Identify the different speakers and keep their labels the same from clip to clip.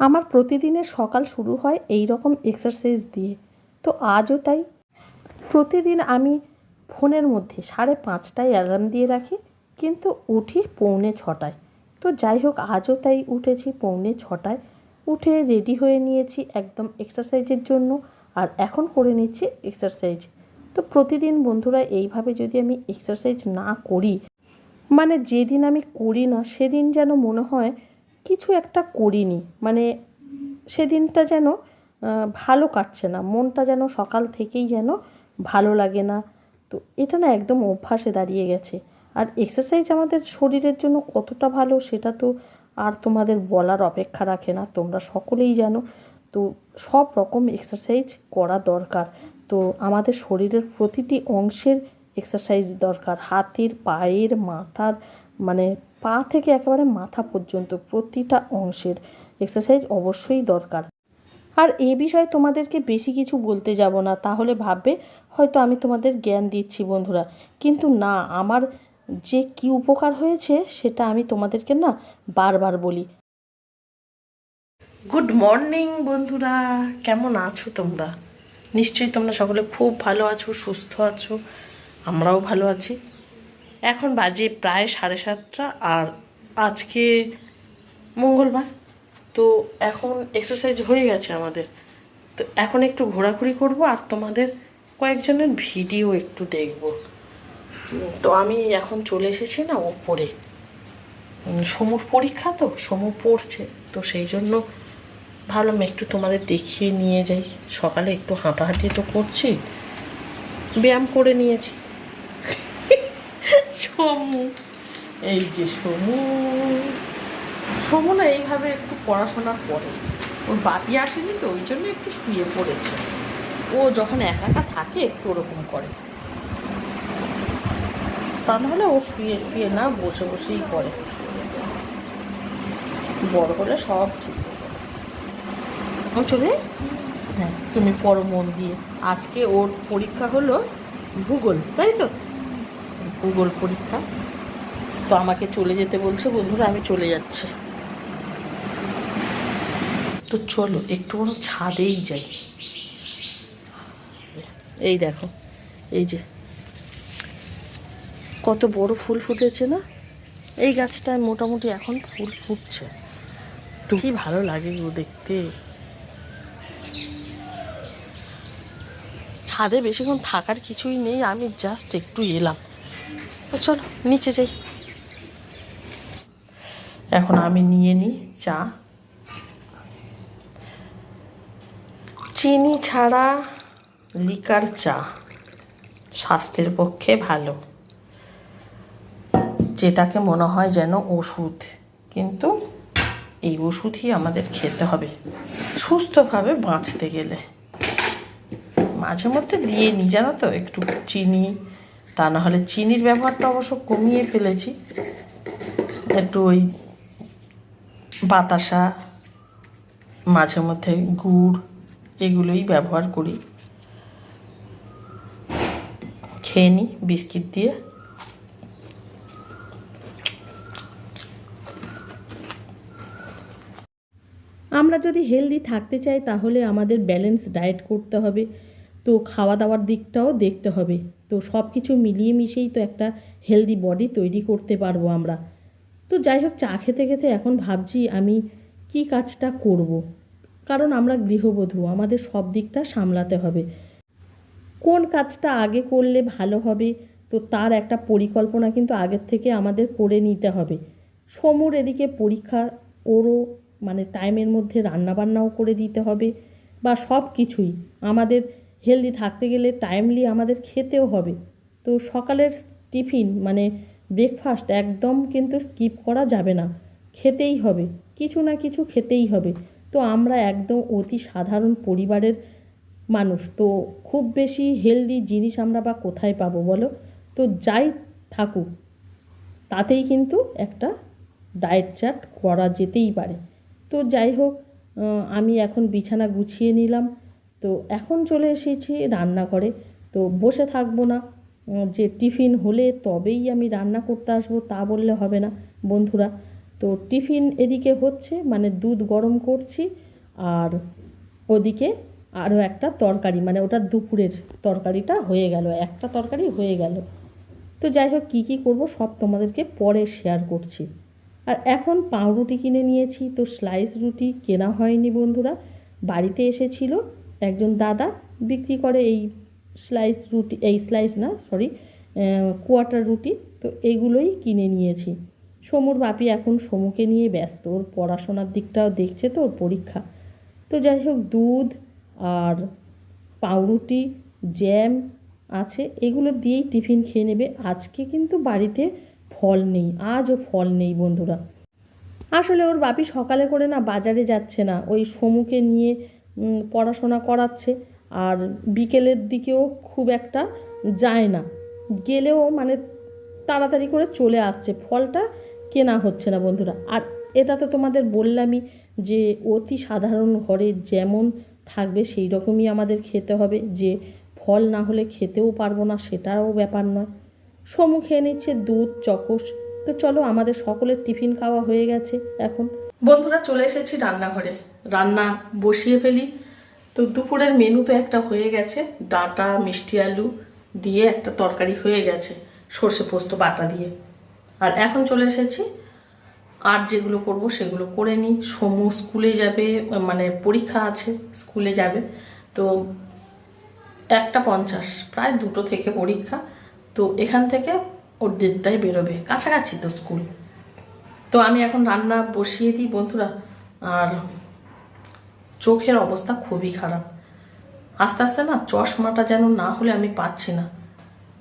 Speaker 1: আমার প্রতিদিনের সকাল শুরু হয় এই রকম এক্সারসাইজ দিয়ে। তো আজও তাই। প্রতিদিন আমি ফোনের মধ্যে 5:30টায় অ্যালার্ম দিয়ে রাখি, কিন্তু উঠি 6:45টায়। তো যাই হোক, আজও তাই উঠেছি 6:45টায়। উঠে রেডি হয়ে নিয়েছি একদম এক্সারসাইজের জন্য, আর এখন করে নিচ্ছি এক্সারসাইজ। তো প্রতিদিন বন্ধুরা এইভাবে যদি আমি এক্সারসাইজ না করি, মানে যেদিন আমি করি না সেদিন যেন মনে হয় কিছু একটা করিনি, মানে সেদিনটা যেন ভালো কাটছে না, মনটা যেন সকাল থেকেই যেন ভালো লাগে না। তো এটা না একদম অভ্যাসে দাঁড়িয়ে গেছে। আর এক্সারসাইজ আমাদের শরীরের জন্য কতটা ভালো সেটা তো আর তোমাদের বলার অপেক্ষা রাখে না, তোমরা সকলেই জানো। তো সব রকম এক্সারসাইজ করা দরকার। তো আমাদের শরীরের প্রতিটি অংশের এক্সারসাইজ দরকার, হাতের, পায়ের, মাথার, মানে পা থেকে একেবারে মাথা পর্যন্ত প্রতিটা অংশের এক্সারসাইজ অবশ্যই দরকার। আর এ বিষয়ে তোমাদেরকে বেশি কিছু বলতে যাব না, তাহলে ভাববে হয়তো আমি তোমাদের জ্ঞান দিচ্ছি বন্ধুরা, কিন্তু না, আমার যে কী উপকার হয়েছে সেটা আমি তোমাদেরকে না বারবার বলি। গুড মর্নিং বন্ধুরা, কেমন আছো তোমরা? নিশ্চয়ই তোমরা সকলে খুব ভালো আছো, সুস্থ আছো, আমরাও ভালো আছি। এখন বাজে প্রায় 7:30, আর আজকে মঙ্গলবার। তো এখন এক্সারসাইজ হয়ে গেছে আমাদের, তো এখন একটু ঘোরাঘুরি করব আর তোমাদের কয়েকজনের ভিডিও একটু দেখব। তো আমি এখন চলে এসেছি না ওপরে, সমুর পরীক্ষা, তো সমু পড়ছে, তো সেই জন্য ভাবলাম একটু তোমাদের দেখিয়ে নিয়ে যাই। সকালে একটু হাঁটাহাঁটি তো করছি, ব্যায়াম করে নিয়েছি। সমু, এই যে সমু, সমু না এইভাবে একটু পড়াশোনা করে, ওর বাপি আসেনি তো ওই জন্য একটু শুয়ে পড়েছে। ও যখন একা একা থাকে একটু ওরকম করে, তা নাহলে ও শুয়ে শুয়ে না বসে বসেই পড়ে। বড় হলে সব ঠিক হয়ে যাবে। ও চলে, হ্যাঁ তুমি পড়ো মন দিয়ে। আজকে ওর পরীক্ষা হলো ভূগোল, তাই তো? ভূগোল পরীক্ষা, তো আমাকে চলে যেতে বলছে বন্ধুরা, আমি চলে যাচ্ছি। তো চলো একটু বড় ছাদেই যাই। এই দেখো, এই যে কত বড় ফুল ফুটেছে না, এই গাছটায় মোটামুটি এখন ফুল ফুটছে, তো কি ভালো লাগে ও দেখতে। ছাদে বেশিক্ষণ থাকার কিছুই নেই, আমি জাস্ট একটু এলাম। তো চলো নিচে যাই। এখন আমি নিয়ে নিই চা, চিনি ছাড়া লিকার চা, স্বাস্থ্যের পক্ষে ভালো, যেটাকে মনে হয় যেন ওষুধ, কিন্তু এই ওষুধই আমাদের খেতে হবে সুস্থভাবে বাঁচতে গেলে। মাঝে মধ্যে দিয়ে নিই জানো তো একটু চিনি, তা না হলে চিনির ব্যবহারটা অবশ্য কমিয়ে ফেলেছি, একটু ওই বাতাসা, মাঝে মধ্যে গুড়, এগুলোই ব্যবহার করি। খেয়ে নিই বিস্কিট দিয়ে। আমরা যদি হেলদি থাকতে চাই তাহলে আমাদের ব্যালেন্স ডায়েট করতে হবে, তো খাওয়া দাওয়ার দিকটাও দেখতে হবে। তো সব কিছু মিলিয়ে মিশিয়েই তো একটা হেলদি বডি তৈরি করতে পারবো আমরা। তো যাই হোক, চা খেতে খেতে এখন ভাবছি আমি কি কাজটা করব, কারণ আমরা গৃহবধূ, আমাদের সব দিকটা সামলাতে হবে। কোন কাজটা আগে করলে ভালো হবে, তো তার একটা পরিকল্পনা কিন্তু আগের থেকে আমাদের করে নিতে হবে। সমুর এদিকে পরীক্ষা, ওরও মানে টাইমের মধ্যে রান্নাবান্নাও করে দিতে হবে, বা সব কিছুই আমাদের হেলদি থাকতে গেলে টাইমলি আমাদের খেতেও হবে। তো সকালের টিফিন মানে ব্রেকফাস্ট একদম কিন্তু স্কিপ করা যাবে না, খেতেই হবে, কিছু না কিছু খেতেই হবে। তো আমরা একদম অতি সাধারণ পরিবারের মানুষ, তো খুব বেশি হেলদি জিনিস আমরা বা কোথায় পাবো বলো? তো যাই থাকুক তাতেই কিন্তু একটা ডায়েট চার্ট করা যেতেই পারে। তো যাই হোক, আমি এখন বিছানা গুছিয়ে নিলাম, তো এখন চলে এসেছি রান্নাঘরে। তো বসে থাকবো না, যে টিফিন হলে তবেই আমি রান্না করতে আসবো তা বললে হবে না বন্ধুরা। তো টিফিন এদিকে হচ্ছে, মানে দুধ গরম করছি, আর ওদিকে আরও একটা তরকারি, মানে ওটা দুপুরের তরকারিটা হয়ে গেল, একটা তরকারি হয়ে গেল। তো যাই হোক, কী কী করবো সব তোমাদেরকে পরে শেয়ার করছি। আর এখন পাউরুটি কিনে নিয়েছি, তো স্লাইস রুটি কেনা হয়নি বন্ধুরা, বাড়িতে এসেছিল একজন দাদা, বিক্রি করে এই স্লাইস রুটি, এই স্লাইস না সরি কোয়ার্টার রুটি, তো এইগুলোই কিনে নিয়েছি। সমুর বাপি এখন সমুকে নিয়ে ব্যস্ত, ওর পড়াশোনার দিকটাও দেখছে, তো ওর পরীক্ষা। তো যাই হোক, দুধ আর পাউরুটি, জ্যাম আছে, এগুলো দিয়েই টিফিন খেয়ে নেবে। আজকে কিন্তু বাড়িতে ফল নেই, আজও ফল নেই বন্ধুরা। আসলে ওর বাপি সকালে করে না বাজারে যাচ্ছে না, ওই সমুকে নিয়ে পড়াশোনা করাচ্ছে, আর বিকেলের দিকেও খুব একটা যায় না, গেলেও মানে তাড়াতাড়ি করে চলে আসছে, ফলটা কেনা হচ্ছে না বন্ধুরা। আর এটা তো তোমাদের বললামই যে অতি সাধারণ ঘরে যেমন থাকবে সেই রকমই আমাদের খেতে হবে, যে ফল না হলে খেতেও পারবো না সেটাও ব্যাপার নয়। সমু খেয়ে নিচ্ছে দুধ চকোস। তো চলো, আমাদের সকলের টিফিন খাওয়া হয়ে গেছে। এখন বন্ধুরা চলে এসেছি রান্নাঘরে, রান্না বসিয়ে ফেলি। তো দুপুরের মেনু তো একটা হয়ে গেছে, ডাঁটা মিষ্টি আলু দিয়ে একটা তরকারি হয়ে গেছে সর্ষে পোস্ত বাটা দিয়ে। আর এখন চলে এসেছি, আর যেগুলো করব সেগুলো করে নিই। সমু স্কুলে যাবে, মানে পরীক্ষা আছে, স্কুলে যাবে। তো 1:50, প্রায় 2টো থেকে পরীক্ষা। তো এখান থেকে ওর 1:30টায় বেরোবে, কাছাকাছি তো স্কুল। তো আমি এখন রান্না বসিয়ে দিই বন্ধুরা। আর চোখের অবস্থা খুবই খারাপ, আস্তে আস্তে না চশমাটা যেন না হলে আমি পাচ্ছি না।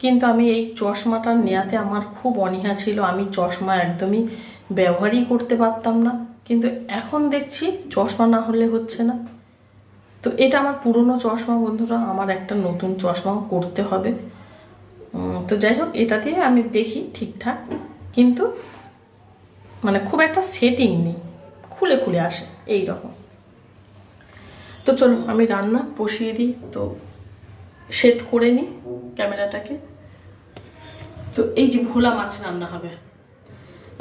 Speaker 1: কিন্তু আমি এই চশমাটা নেওয়াতে আমার খুব অনীহা ছিল, আমি চশমা একদমই ব্যবহারই করতে পারতাম না, কিন্তু এখন দেখছি চশমা না হলে হচ্ছে না। তো এটা আমার পুরনো চশমা বন্ধুরা, আমার একটা নতুন চশমাও করতে হবে। তো যাই হোক, এটা দিয়ে আমি দেখি ঠিকঠাক, কিন্তু মানে খুব একটা সেটিং নেই, খুলে খুলে আসে এই রকম। তো চলো আমি রান্না বসিয়ে দিই, তো সেট করে নিই ক্যামেরাটাকে। তো এই যে ভোলা মাছ রান্না হবে,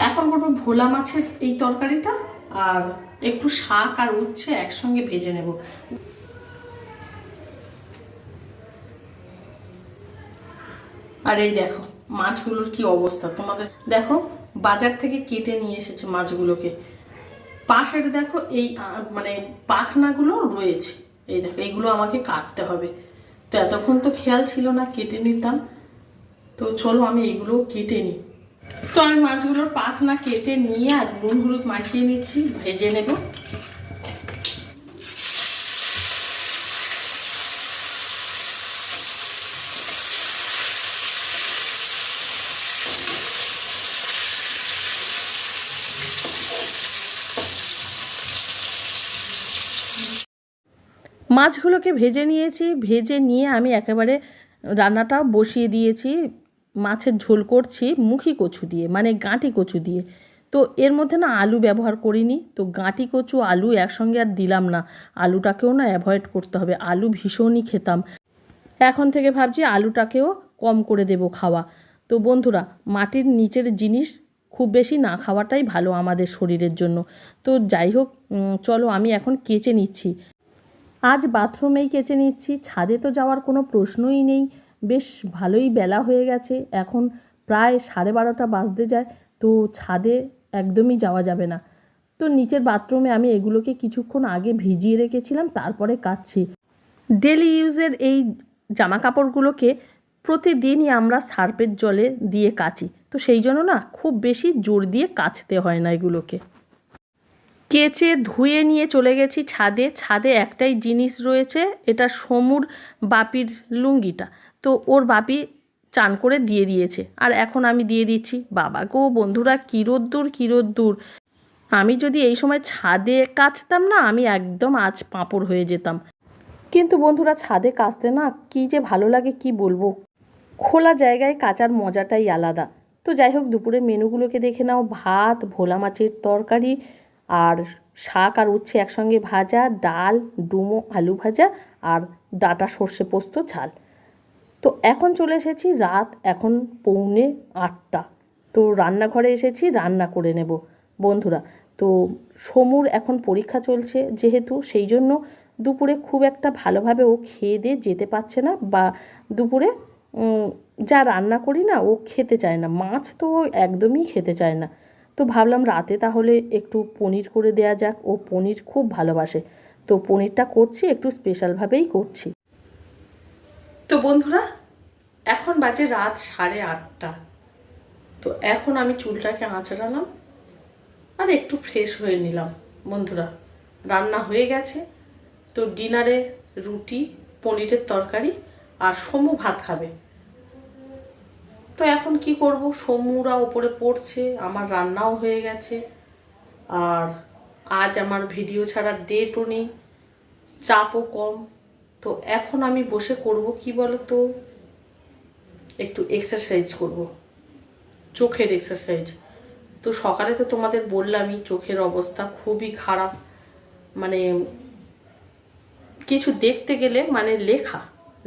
Speaker 1: এখন করবো ভোলা মাছের এই তরকারিটা, আর একটু শাক আর উচ্ছে একসঙ্গে ভেজে নেব। আর এই দেখো মাছগুলোর কি অবস্থা, তোমাদের দেখো বাজার থেকে কেটে নিয়ে এসেছে মাছগুলোকে। পাশের দেখো এই মানে পাখনাগুলো রয়েছে, এই দেখো এইগুলো আমাকে কাটতে হবে। তো এতক্ষণ তো খেয়াল ছিল না, কেটে নিতাম। তো চলো আমি এগুলো কেটে নিই। তো আমি মাছগুলোর পাখনা কেটে নিয়ে আর নুন হলুদ মাখিয়ে নিচ্ছি, ভেজে নেব। মাছগুলোকে ভেজে নিয়েছি, ভেজে নিয়ে আমি একেবারে রান্নাটা বসিয়ে দিয়েছি। মাছের ঝোল করছি মুখি কচু দিয়ে, মানে গাঁটি কচু দিয়ে। তো এর মধ্যে না আলু ব্যবহার করিনি, তো গাঁটি কচু আলু একসঙ্গে আর দিলাম না, আলুটাকেও না অ্যাভয়েড করতে হবে, আলু ভীষণই খেতাম। এখন থেকে ভাবছি আলুটাকেও কম করে দেব খাওয়া। তো বন্ধুরা, মাটির নিচের জিনিস খুব বেশি না খাওয়াটাই ভালো আমাদের শরীরের জন্য। তো যাই হোক, চলো আমি এখন কেচে নিচ্ছি। আজ বাথরুমেই কেচে নিচ্ছি, ছাদে তো যাওয়ার কোনো প্রশ্নই নেই। বেশ ভালোই বেলা হয়ে গেছে, এখন প্রায় 12:30 বাজতে যায়, তো ছাদে একদমই যাওয়া যাবে না। তো নিচের বাথরুমে আমি এগুলোকে কিছুক্ষণ আগে ভিজিয়ে রেখেছিলাম, তারপরে কাচ্ছি। ডেলি ইউজের এই জামা কাপড়গুলোকে প্রতিদিনই আমরা সার্ফের জলে দিয়ে কাচি, তো সেই জন্য না খুব বেশি জোর দিয়ে কাচতে হয় না এগুলোকে। কেচে ধুয়ে নিয়ে চলে গেছি ছাদে। ছাদে একটাই জিনিস রয়েছে, এটা সমুর বাপির লুঙ্গিটা, তো ওর বাপি চান করে দিয়ে দিয়েছে, আর এখন আমি দিয়ে দিচ্ছি। বাবা গো বন্ধুরা, কী রোদ্দুর কী রোদ্দুর! আমি যদি এই সময় ছাদে কাচতাম না, আমি একদম আজ পাঁপড় হয়ে যেতাম। কিন্তু বন্ধুরা, ছাদে কাচতে না কী যে ভালো লাগে কি বলবো, খোলা জায়গায় কাচার মজাটাই আলাদা। তো যাই হোক, দুপুরের মেনুগুলোকে দেখে নাও। ভাত, ভোলা মাছের তরকারি, আর শাক আর উচ্ছে একসঙ্গে ভাজা, ডাল, ডুমো আলু ভাজা, আর ডাঁটা সর্ষে পোস্ত ঝাল। তো এখন চলে এসেছি রাত এখন 7:45। তো রান্নাঘরে এসেছি, রান্না করে নেব। বন্ধুরা। তো সমুর এখন পরীক্ষা চলছে যেহেতু, সেই জন্য দুপুরে খুব একটা ভালোভাবে ও খেয়ে দিয়ে যেতে পারছে না, বা দুপুরে যা রান্না করি না ও খেতে চায় না, মাছ তো একদমই খেতে চায় না। তো ভাবলাম রাতে তাহলে একটু পনির করে দেয়া যাক, ও পনির খুব ভালোবাসে। তো পনিরটা করছি, একটু স্পেশালভাবেই করছি। তো বন্ধুরা, এখন বাজে রাত 8:30। তো এখন আমি চুলটাকে আঁচড়ালাম আর একটু ফ্রেশ হয়ে নিলাম। বন্ধুরা, রান্না হয়ে গেছে। তো ডিনারে রুটি, পনিরের তরকারি, আর সমু ভাত খাবে। তো এখন কি করব, সমুরা ওপরে পড়ছে, আমার রান্নাও হয়ে গেছে, আর আজ আমার ভিডিও ছাড়ার ডেটও নেই, চাপও কম। তো এখন আমি বসে করব কি বলো তো, একটু এক্সারসাইজ করব, চোখের এক্সারসাইজ। তো সকালে তো তোমাদের বললামই চোখের অবস্থা খুবই খারাপ, মানে কিছু দেখতে গেলে মানে লেখা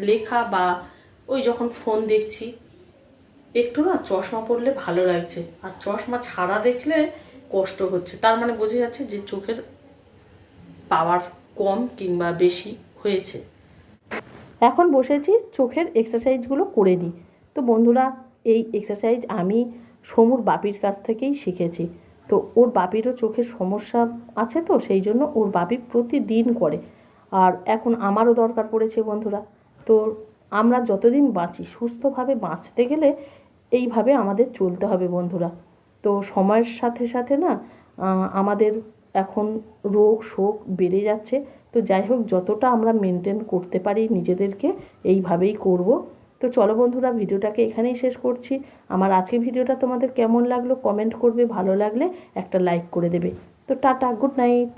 Speaker 1: লেখা বা ওই যখন ফোন দেখছি একটু না চশমা পরলে ভালো লাগছে, আর চশমা ছাড়া দেখলে কষ্ট হচ্ছে। তার মানে বোঝা যাচ্ছে যে চোখের পাওয়ার কম কিংবা বেশি হয়েছে। এখন বসেছি চোখের এক্সারসাইজগুলো করে নিই। তো বন্ধুরা, এই এক্সারসাইজ আমি সমুর বাপির কাছ থেকেই শিখেছি। তো ওর বাপিরও চোখের সমস্যা আছে, তো সেই জন্য ওর বাপি প্রতিদিন করে, আর এখন আমারও দরকার পড়েছে বন্ধুরা। তো আমরা যতদিন বাঁচি, সুস্থভাবে বাঁচতে গেলে এইভাবে আমাদের চলতে হবে বন্ধুরা। তো সময়ের সাথে সাথে না আমাদের এখন রোগ শোক বেড়ে যাচ্ছে। তো যাই হোক, যতটা আমরা মেনটেন করতে পারি নিজেদেরকে, এইভাবেই করব। তো চলো বন্ধুরা, ভিডিওটাকে এখানেই শেষ করছি। আমার আজকের ভিডিওটা তোমাদের কেমন লাগলো কমেন্ট করবে, ভালো লাগলে একটা লাইক করে দেবে। তো টাটা, গুড নাইট।